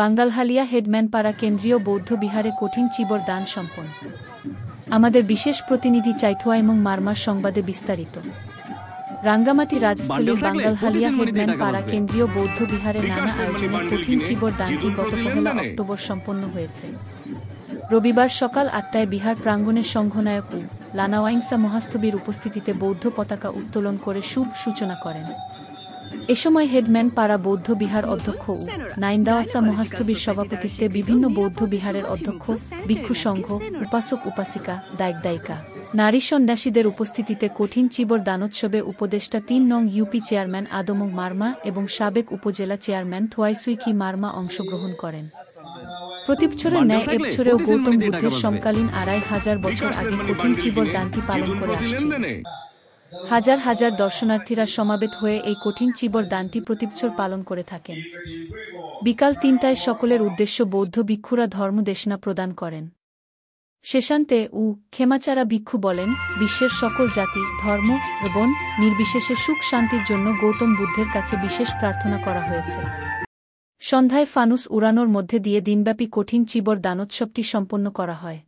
বাঙ্গালহালিয়া হেডম্যানপাড়া কেন্দ্রীয় বৌদ্ধ বিহারে কঠিন চিবর দান সম্পন্ন। আমাদের বিশেষ প্রতিনিধি চাইথুয়াইমং মারমার সংবাদে বিস্তারিত। রাঙ্গামাটি রাজস্থলী বাঙ্গালহালিয়া হেডম্যানপাড়া কেন্দ্রীয় বৌদ্ধ বিহারে নানা আয়োজনে কঠিন চিবর দানটি গত 1 অক্টোবর সম্পন্ন হয়েছে। রবিবার সকাল 8টায় বিহার প্রাঙ্গণে সংঘনায়ক ও লানাওয়াইংসা মহাস্তবীর উপস্থিতিতে বৌদ্ধ পতাকা উত্তোলন করে শুভ সূচনা করেন। এ সময় হেডম্যান পাড়া বৌদ্ধ বিহার অধ্যক্ষ ও নাইন্দাওয়াসা মহাস্তবীর সভাপতিত্বে বিভিন্ন বৌদ্ধ বিহারের অধ্যক্ষ, ভিক্ষু সংঘ, উপাসক উপাসিকা, দায়িকা, নারী সন্ন্যাসীদের উপস্থিতিতে কঠিন চিবর দানোৎসবে উপদেষ্টা 3 নং ইউপি চেয়ারম্যান আদমং মারমা এবং সাবেক উপজেলা চেয়ারম্যান থোয়াইসুইকি মারমা অংশগ্রহণ করেন। প্রতিবছরের ন্যায় এবছরেও গৌতম বুদ্ধের সমকালীন 2500 বছর আগে কঠিন চিবর দানটি পালন করে আসছে। হাজার হাজার দর্শনার্থীরা সমাবেত হয়ে এই কঠিন চিবর দানটি প্রতিবছর পালন করে থাকেন। বিকাল 3টায় সকলের উদ্দেশ্য বৌদ্ধ ভিক্ষুরা ধর্মদেশনা প্রদান করেন। শেষান্তে খেমাচারা ভিক্ষু বলেন, বিশ্বের সকল জাতি, ধর্ম এবং নির্বিশেষে সুখ শান্তির জন্য গৌতম বুদ্ধের কাছে বিশেষ প্রার্থনা করা হয়েছে। সন্ধ্যায় ফানুস উড়ানোর মধ্যে দিয়ে দিনব্যাপী কঠিন চিবর দানোৎসবটি সম্পন্ন করা হয়।